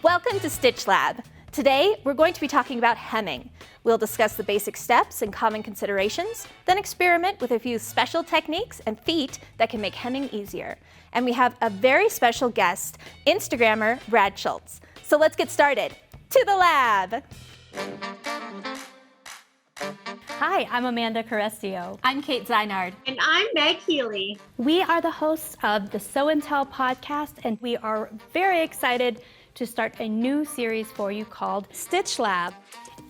Welcome to Stitch Lab. Today, we're going to be talking about hemming. We'll discuss the basic steps and common considerations, then experiment with a few special techniques and feet that can make hemming easier. And we have a very special guest, Instagrammer Brad Schultz. So let's get started. To the lab! Hi, I'm Amanda Carestio. I'm Kate Zaynard. And I'm Meg Healy. We are the hosts of the Sew and Tell podcast, and we are very excited to start a new series for you called Stitch Lab.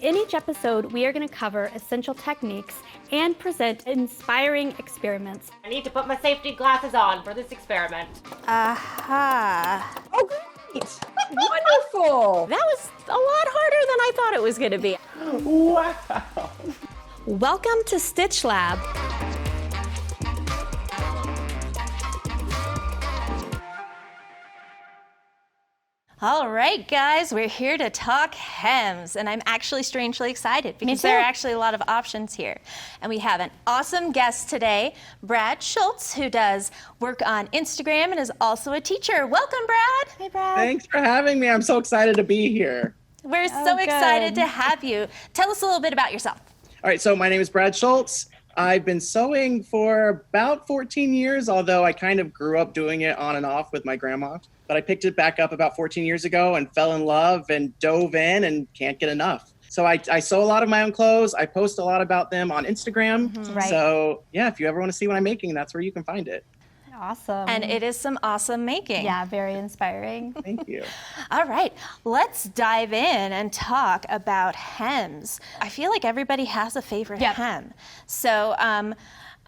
In each episode, we are going to cover essential techniques and present inspiring experiments. I need to put my safety glasses on for this experiment. Aha. Oh, great! Wonderful! That was a lot harder than I thought it was going to be. Wow! Welcome to Stitch Lab. All right, guys, we're here to talk hems, and I'm actually strangely excited because there are actually a lot of options here. And we have an awesome guest today, Brad Schultz, who does work on Instagram and is also a teacher. Welcome, Brad. Hey, Brad. Thanks for having me. I'm so excited to be here. We're so excited to have you. Tell us a little bit about yourself. All right, so my name is Brad Schultz. I've been sewing for about 14 years, although I kind of grew up doing it on and off with my grandma. But I picked it back up about 14 years ago and fell in love and dove in and can't get enough. So I sew a lot of my own clothes. I post a lot about them on Instagram. Mm-hmm. Right. So yeah, if you ever want to see what I'm making, that's where you can find it. Awesome. And it is some awesome making. Yeah, very inspiring. Thank you. All right, let's dive in and talk about hems. I feel like everybody has a favorite hem. So,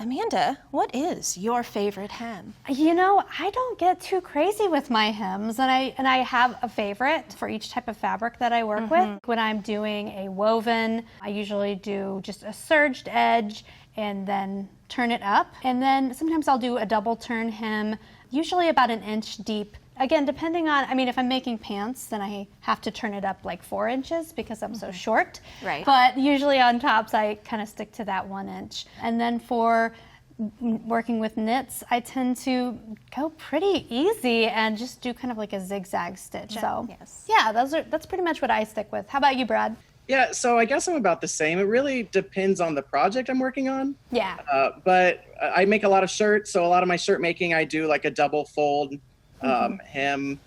Amanda, what is your favorite hem? You know, I don't get too crazy with my hems, and I have a favorite for each type of fabric that I work with. When I'm doing a woven, I usually do just a serged edge and then turn it up. And then sometimes I'll do a double turn hem, usually about an inch deep. Again, depending on, if I'm making pants, then I have to turn it up like 4 inches because I'm so short. Right. But usually on tops, I kind of stick to that 1 inch. And then for working with knits, I tend to go pretty easy and just do kind of like a zigzag stitch. So yeah, that's pretty much what I stick with. How about you, Brad? Yeah, so I guess I'm about the same. It really depends on the project I'm working on. Yeah. But I make a lot of shirts, so a lot of my shirt making, I do like a double fold hem.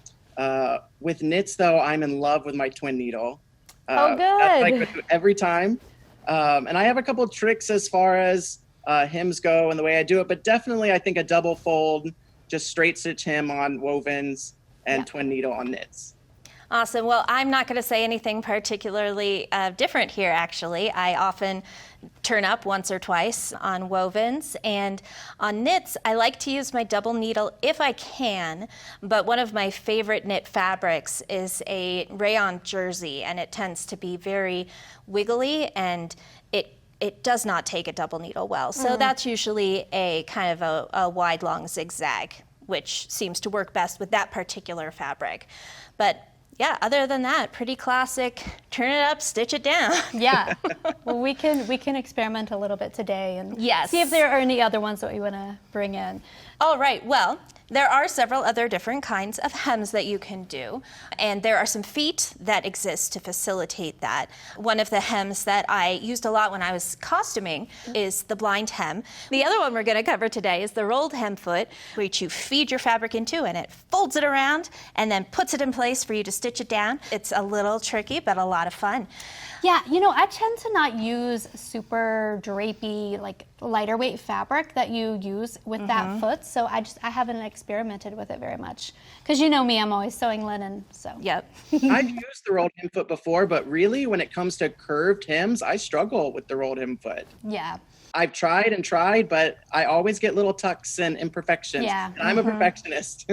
With knits, though, I'm in love with my twin needle. Oh, good. That's like I do every time. And I have a couple of tricks as far as hems go and the way I do it, but definitely I think a double fold, just straight stitch hem on wovens and twin needle on knits. Awesome. Well, I'm not going to say anything particularly different here, actually. I often turn up once or twice on wovens, and on knits, I like to use my double needle if I can, but one of my favorite knit fabrics is a rayon jersey, and it tends to be very wiggly, and it does not take a double needle well. So that's usually a kind of a wide, long zigzag, which seems to work best with that particular fabric. But yeah, other than that, pretty classic, turn it up, stitch it down. Yeah. Well, we can experiment a little bit today and see if there are any other ones that we want to bring in. All right, well, there are several other different kinds of hems that you can do, and there are some feet that exist to facilitate that. One of the hems that I used a lot when I was costuming is the blind hem. The other one we're going to cover today is the rolled hem foot, which you feed your fabric into and it folds it around and then puts it in place for you to stitch it down. It's a little tricky, but a lot of fun. Yeah, I tend to not use super drapey, like lighter weight fabric that you use with that foot. So I haven't experimented with it very much. Because you know me, I'm always sewing linen, so. Yep. I've used the rolled hem foot before, but really when it comes to curved hems, I struggle with the rolled hem foot. Yeah. I've tried and tried, but I always get little tucks and imperfections. Yeah. And I'm a perfectionist.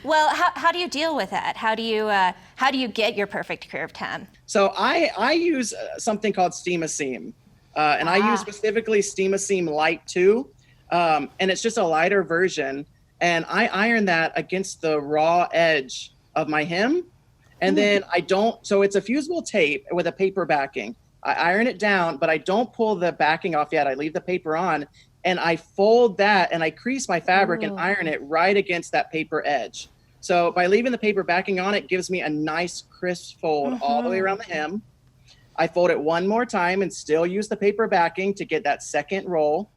Well, how do you deal with that? How do you get your perfect curved hem? So I use something called Steam a Seam. And I use specifically Steam a Seam Light 2. And it's just a lighter version. And I iron that against the raw edge of my hem. And then so it's a fusible tape with a paper backing. I iron it down, but I don't pull the backing off yet. I leave the paper on and I fold that and I crease my fabric and iron it right against that paper edge. So by leaving the paper backing on, it gives me a nice crisp fold all the way around the hem. I fold it one more time and still use the paper backing to get that second roll.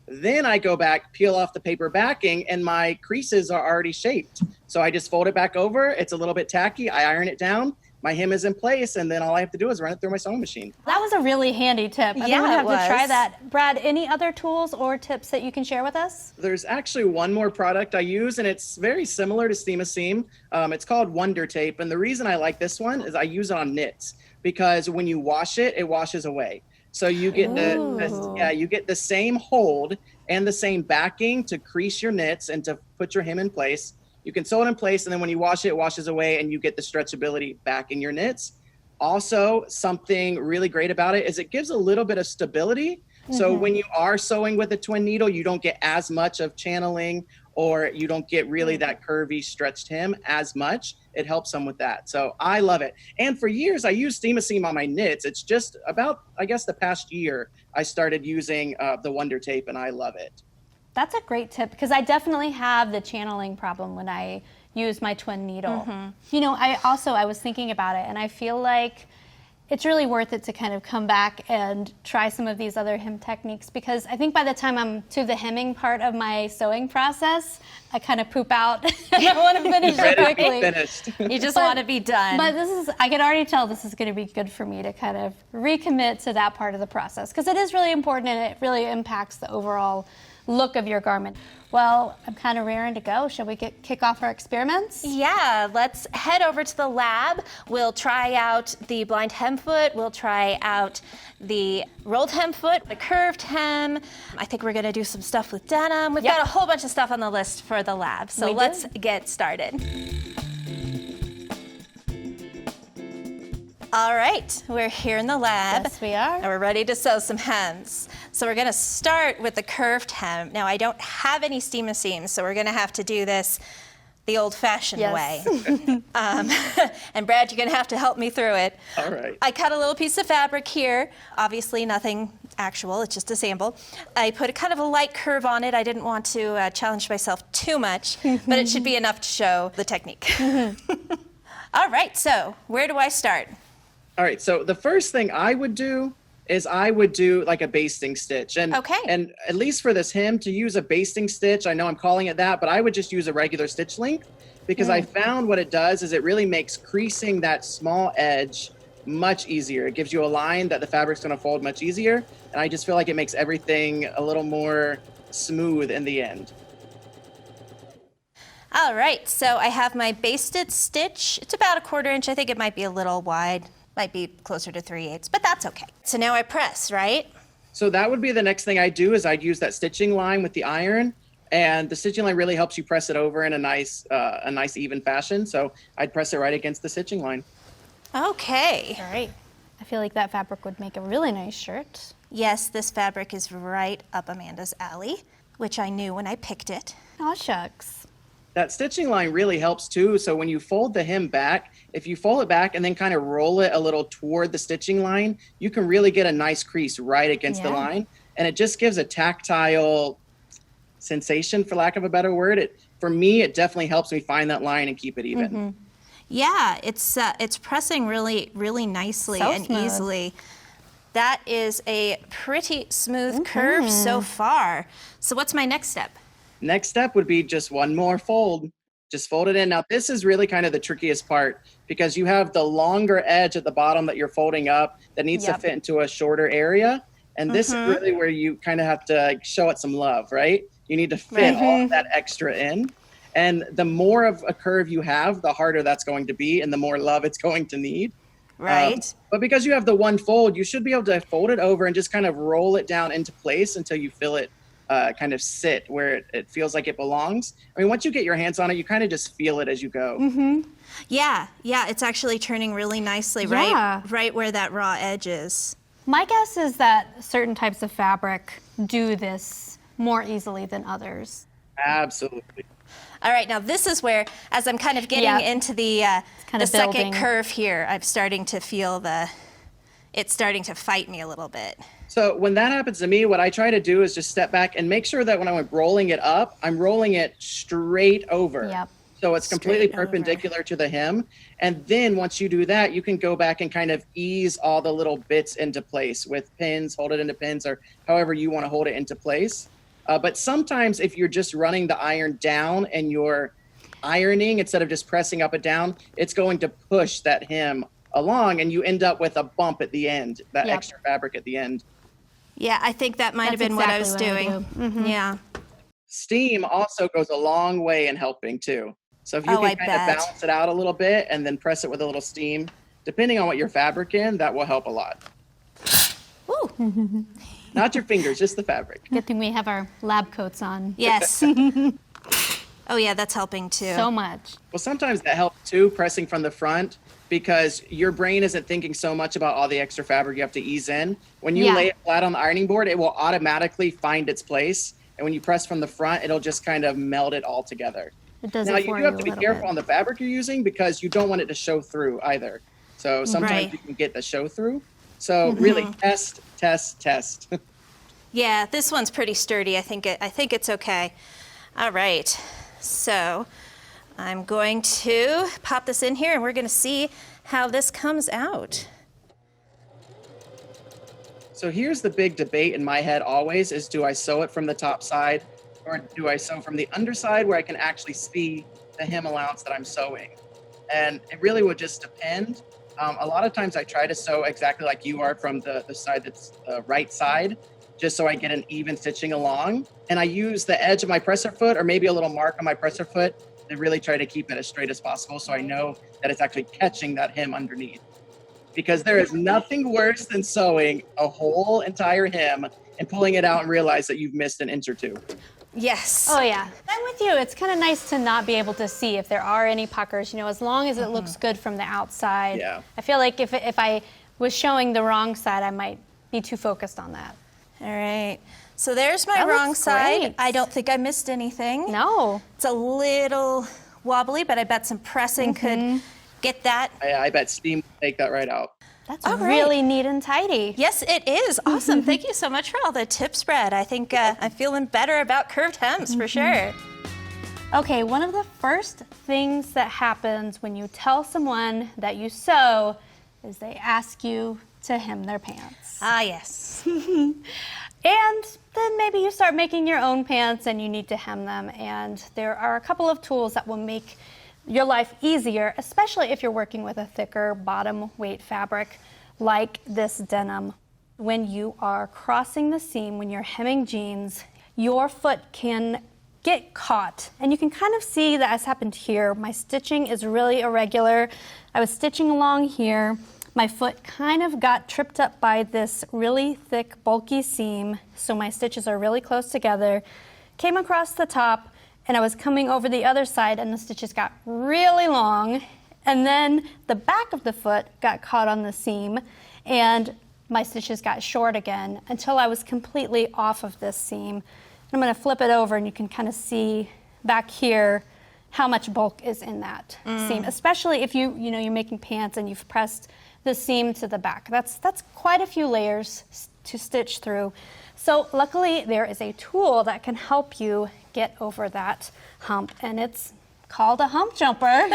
Then I go back, peel off the paper backing, and my creases are already shaped. So I just fold it back over. It's a little bit tacky. I iron it down. My hem is in place, and then all I have to do is run it through my sewing machine. That was a really handy tip. I think Yeah, we have it to try was. that. Brad, any other tools or tips that you can share with us? There's actually one more product I use, and it's very similar to Steam a Seam. It's called Wonder Tape, and the reason I like this one is I use it on knits because when you wash it, it washes away. So you get you get the same hold and the same backing to crease your knits and to put your hem in place. You can sew it in place, and then when you wash it, it washes away, and you get the stretchability back in your knits. Also, something really great about it is it gives a little bit of stability. So when you are sewing with a twin needle, you don't get as much of channeling, or you don't get really that curvy stretched hem as much. It helps some with that. So I love it. And for years, I used Steam a Seam on my knits. It's just about, I guess, the past year, I started using the Wonder Tape, and I love it. That's a great tip because I definitely have the channeling problem when I use my twin needle. You know, I was thinking about it, and I feel like it's really worth it to kind of come back and try some of these other hem techniques because I think by the time I'm to the hemming part of my sewing process, I kind of poop out and I want to finish it Ready to be quickly. finished. You just want to be done. But I can already tell this is going to be good for me to kind of recommit to that part of the process because it is really important and it really impacts the overall look of your garment. Well, I'm kind of raring to go. Shall we kick off our experiments? Yeah, let's head over to the lab. We'll try out the blind hem foot. We'll try out the rolled hem foot, the curved hem. I think we're going to do some stuff with denim. We've got a whole bunch of stuff on the list for the lab. So let's get started. All right, we're here in the lab. Yes, we are. And we're ready to sew some hems. So we're gonna start with the curved hem. Now I don't have any Steam a Seam, so we're gonna have to do this the old-fashioned way. And Brad, you're gonna have to help me through it. All right. I cut a little piece of fabric here. Obviously nothing actual, it's just a sample. I put a kind of a light curve on it. I didn't want to challenge myself too much, but it should be enough to show the technique. All right, so where do I start? All right, so the first thing I would do is I would do like a basting stitch. And, and at least for this hem, to use a basting stitch, I know I'm calling it that, but I would just use a regular stitch length because I found what it does is it really makes creasing that small edge much easier. It gives you a line that the fabric's gonna fold much easier. And I just feel like it makes everything a little more smooth in the end. All right, so I have my basted stitch. It's about a 1/4 inch. I think it might be a little wide. Might be closer to 3/8, but that's okay. So now I press, right? So that would be the next thing I do is I'd use that stitching line with the iron, and the stitching line really helps you press it over in a nice even fashion. So I'd press it right against the stitching line. Okay. All right. I feel like that fabric would make a really nice shirt. Yes, this fabric is right up Amanda's alley, which I knew when I picked it. Aw, shucks. That stitching line really helps too. So when you fold the hem back, if you fold it back and then kind of roll it a little toward the stitching line, you can really get a nice crease right against the line. And it just gives a tactile sensation, for lack of a better word. For me, it definitely helps me find that line and keep it even. Yeah, it's pressing really, really nicely So and smooth. easily. That is a pretty smooth curve so far. So what's my next step? Next step would be just one more fold. Just fold it in. Now, this is really kind of the trickiest part because you have the longer edge at the bottom that you're folding up that needs to fit into a shorter area. And this is really where you kind of have to show it some love, right? You need to fit all of that extra in. And the more of a curve you have, the harder that's going to be and the more love it's going to need. Right. But because you have the one fold, you should be able to fold it over and just kind of roll it down into place until you feel it kind of sit where it feels like it belongs. I mean, once you get your hands on it, you kind of just feel it as you go. Yeah, it's actually turning really nicely, right where that raw edge is. My guess is that certain types of fabric do this more easily than others. Absolutely. All right, now this is where, as I'm kind of getting into the second building. curve here, I'm starting to feel it's starting to fight me a little bit. So when that happens to me, what I try to do is just step back and make sure that when I'm rolling it up, I'm rolling it straight over. So it's completely Straight over. perpendicular to the hem. And then once you do that, you can go back and kind of ease all the little bits into place with pins, hold it into pins, or however you want to hold it into place. But sometimes if you're just running the iron down and you're ironing instead of just pressing up and down, it's going to push that hem along and you end up with a bump at the end, that extra fabric at the end. Yeah, I think that might have been what I was doing. Yeah. Steam also goes a long way in helping too. So if you can kind of balance it out a little bit and then press it with a little steam, depending on what your fabric in, that will help a lot. Ooh. Not your fingers, just the fabric. Good thing we have our lab coats on. Yes. Oh yeah, that's helping too. So much. Well, sometimes that helps too, pressing from the front, because your brain isn't thinking so much about all the extra fabric you have to ease in. When you lay it flat on the ironing board, it will automatically find its place. And when you press from the front, it'll just kind of meld it all together. It does now, it you for do have to a be little careful bit. on the fabric you're using because you don't want it to show through either. So sometimes you can get the show through. So really test, test, test. Yeah, this one's pretty sturdy. I think it's okay. All right. So I'm going to pop this in here and we're going to see how this comes out. So here's the big debate in my head always is, do I sew it from the top side or do I sew from the underside where I can actually see the hem allowance that I'm sewing? And it really would just depend. A lot of times I try to sew exactly like you are from the side that's the right side, just so I get an even stitching along. And I use the edge of my presser foot or maybe a little mark on my presser foot to really try to keep it as straight as possible so I know that it's actually catching that hem underneath. Because there is nothing worse than sewing a whole entire hem and pulling it out and realize that you've missed an inch or two. Yes. Oh yeah, I'm with you. It's kind of nice to not be able to see if there are any puckers, as long as it looks good from the outside. Yeah. I feel like if I was showing the wrong side, I might be too focused on that. All right. So there's my That wrong looks side. great. I don't think I missed anything. No. It's a little wobbly, but I bet some pressing could get that. I bet steam will take that right out. That's All right. really neat and tidy. Yes, it is. Awesome. Thank you so much for all the tips, Brad. I think I'm feeling better about curved hems for sure. Okay, one of the first things that happens when you tell someone that you sew is they ask you to hem their pants. Ah, yes. And then maybe you start making your own pants and you need to hem them. And there are a couple of tools that will make your life easier, especially if you're working with a thicker bottom weight fabric like this denim. When you are crossing the seam, when you're hemming jeans, your foot can get caught. And you can kind of see that has happened here. My stitching is really irregular. I was stitching along here. My foot kind of got tripped up by this really thick, bulky seam, so my stitches are really close together. Came across the top, and I was coming over the other side, and the stitches got really long, and then the back of the foot got caught on the seam, and my stitches got short again until I was completely off of this seam. I'm going to flip it over, and you can kind of see back here how much bulk is in that seam, especially if you're making pants and you've pressed the seam to the back. That's quite a few layers to stitch through. So luckily there is a tool that can help you get over that hump, and it's called a hump jumper.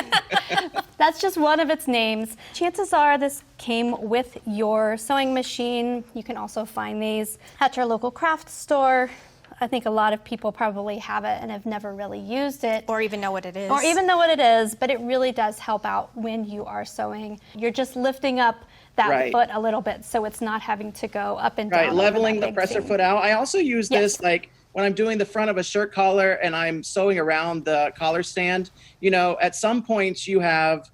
That's just one of its names. Chances are this came with your sewing machine. You can also find these at your local craft store. I think a lot of people probably have it and have never really used it. Or even know what it is. Or even know what it is, but it really does help out when you are sewing. You're just lifting up that foot a little bit so it's not having to go up and down. Right, leveling the presser foot out. I also use this like when I'm doing the front of a shirt collar and I'm sewing around the collar stand. At some points you have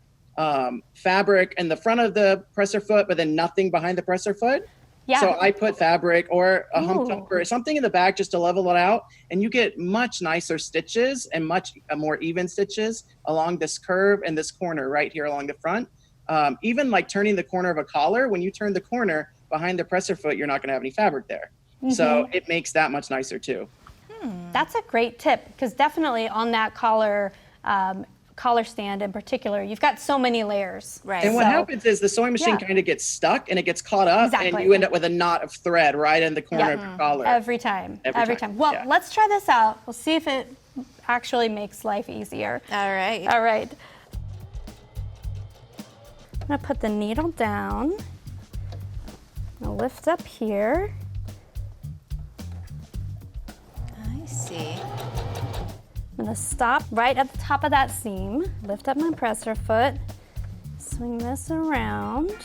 fabric in the front of the presser foot, but then nothing behind the presser foot. Yeah. So I put fabric or a hump jumper or something in the back just to level it out, and you get much nicer stitches and much more even stitches along this curve and this corner right here along the front. Even like turning the corner of a collar, when you turn the corner behind the presser foot, you're not going to have any fabric there. So it makes that much nicer too. That's a great tip, because definitely on that collar stand in particular, you've got so many layers. Right. And what happens is the sewing machine kind of gets stuck and it gets caught up, and you end up with a knot of thread right in the corner of your collar. Every time. Well, let's try this out. We'll see if it actually makes life easier. All right. All right. I'm gonna put the needle down. I'll lift up here. I see. I'm gonna stop right at the top of that seam, lift up my presser foot, swing this around.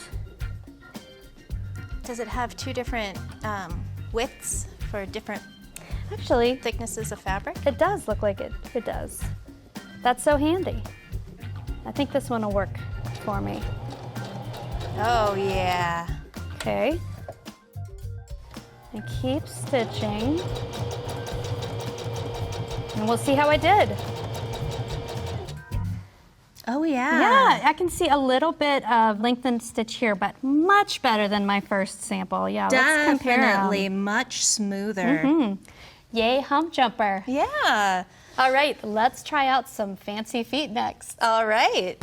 Does it have two different widths for different Actually, thicknesses of fabric? it does look like it does. That's so handy. I think this one will work for me. Oh, yeah. Okay. I keep stitching. And we'll see how I did. Oh, yeah. Yeah, I can see a little bit of lengthened stitch here, but much better than my first sample. Yeah, let's compare 'em. Definitely much smoother. Yay, hump jumper. Yeah. All right, let's try out some fancy feet next. All right.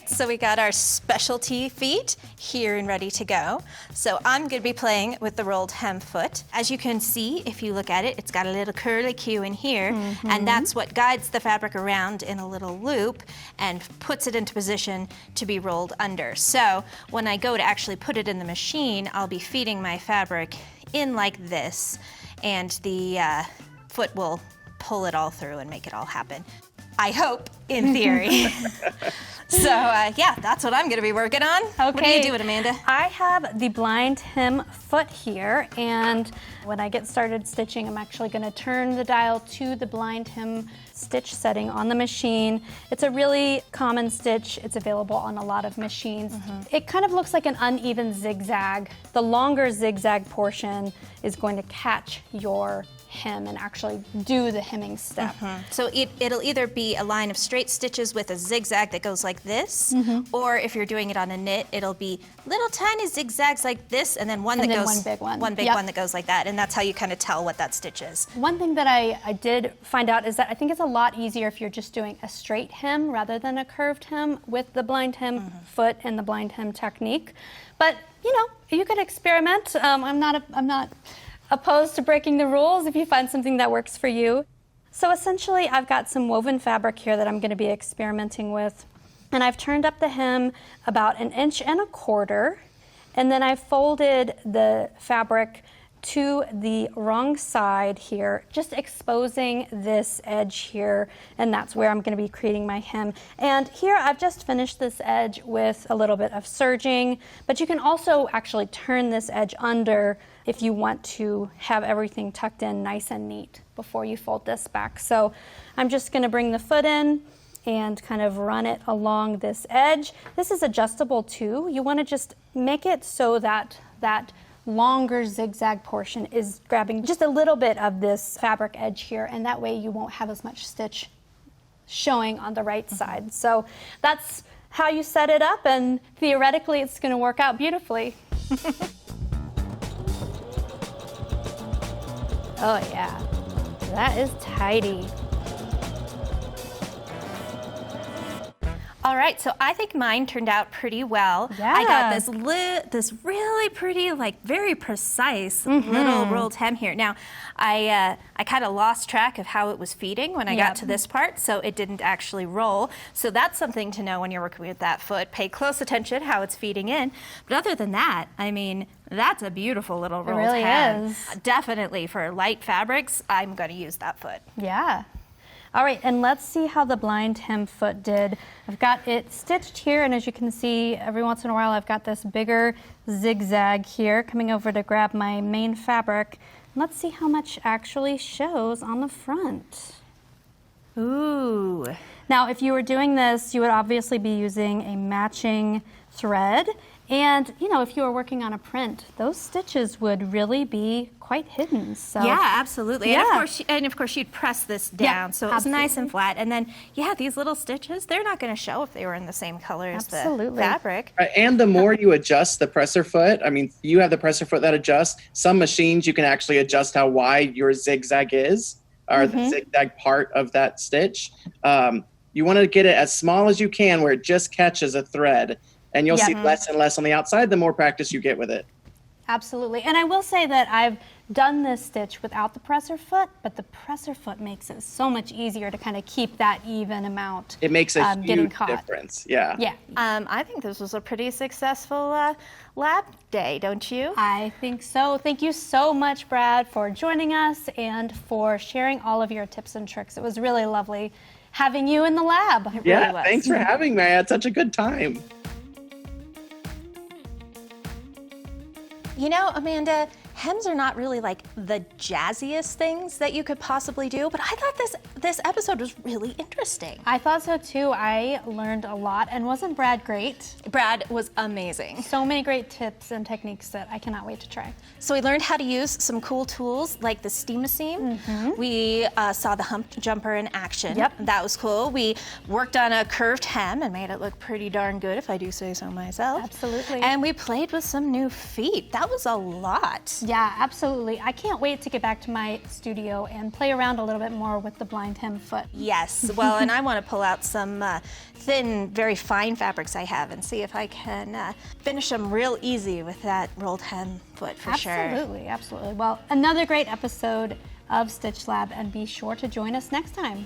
So we got our specialty feet here and ready to go. So I'm going to be playing with the rolled hem foot. As you can see, if you look at it, it's got a little curly Q in here, and that's what guides the fabric around in a little loop and puts it into position to be rolled under. So when I go to actually put it in the machine, I'll be feeding my fabric in like this, and the foot will pull it all through and make it all happen. I hope, in theory. So yeah, that's what I'm going to be working on. Okay. What are you doing, Amanda? I have the blind hem foot here, and when I get started stitching, I'm actually going to turn the dial to the blind hem stitch setting on the machine. It's a really common stitch. It's available on a lot of machines. It kind of looks like an uneven zigzag. The longer zigzag portion is going to catch your hem and actually do the hemming step. So it'll either be a line of straight stitches with a zigzag that goes like this, or if you're doing it on a knit, it'll be little tiny zigzags like this, and then one And that then goes one big one. one big Yep. one that goes like that, and that's how you kind of tell what that stitch is. One thing that I did find out is that I think it's a lot easier if you're just doing a straight hem rather than a curved hem with the blind hem foot and the blind hem technique. But you know, you could experiment. I'm not opposed to breaking the rules if you find something that works for you. So essentially, I've got some woven fabric here that I'm going to be experimenting with, and I've turned up the hem about 1.25 inches, and then I've folded the fabric to the wrong side here, just exposing this edge here, and that's where I'm going to be creating my hem. And here I've just finished this edge with a little bit of serging, but you can also actually turn this edge under if you want to have everything tucked in nice and neat before you fold this back. So I'm just going to bring the foot in and kind of run it along this edge. This is adjustable too. You want to just make it so that that longer zigzag portion is grabbing just a little bit of this fabric edge here, and that way you won't have as much stitch showing on the right side. So that's how you set it up, and theoretically it's going to work out beautifully. Oh yeah, that is tidy. All right, so I think mine turned out pretty well. Yeah. I got this really pretty, like very precise little rolled hem here. Now, I kind of lost track of how it was feeding when I got to this part, so it didn't actually roll. So that's something to know when you're working with that foot. Pay close attention how it's feeding in. But other than that, I mean, that's a beautiful little rolled really hem. is. Definitely for light fabrics, I'm going to use that foot. Yeah. All right, and let's see how the blind hem foot did. I've got it stitched here, and as you can see, every once in a while I've got this bigger zigzag here coming over to grab my main fabric. Let's see how much actually shows on the front. Ooh. Now, if you were doing this, you would obviously be using a matching thread. And, you know, if you were working on a print, those stitches would really be quite hidden. So yeah, absolutely. Yeah. And of course, you'd press this down, so it's nice and flat. And then, yeah, these little stitches, they're not going to show if they were in the same color as the fabric. And the more you adjust the presser foot, I mean, you have the presser foot that adjusts. Some machines, you can actually adjust how wide your zigzag is, or the zigzag part of that stitch. You want to get it as small as you can where it just catches a thread. And you'll see less and less on the outside the more practice you get with it. Absolutely. And I will say that I've done this stitch without the presser foot, but the presser foot makes it so much easier to kind of keep that even amount. It makes a getting huge caught. difference. Yeah. Yeah, I think this was a pretty successful lab day, don't you? I think so. Thank you so much, Brad, for joining us and for sharing all of your tips and tricks. It was really lovely having you in the lab. It Yeah, really was. thanks for having me. I had such a good time. You know, Amanda, hems are not really like the jazziest things that you could possibly do, but I thought this episode was really interesting. I thought so too. I learned a lot, and wasn't Brad great? Brad was amazing. So many great tips and techniques that I cannot wait to try. So we learned how to use some cool tools like the steam-a-seam. We saw the hump jumper in action. Yep. That was cool. We worked on a curved hem and made it look pretty darn good, if I do say so myself. Absolutely. And we played with some new feet. That was a lot. Yeah, absolutely. I can't wait to get back to my studio and play around a little bit more with the blind hem foot. Yes, well, and I want to pull out some thin, very fine fabrics I have and see if I can finish them real easy with that rolled hem foot for sure. Absolutely, absolutely. Well, another great episode of Stitch Lab, and be sure to join us next time.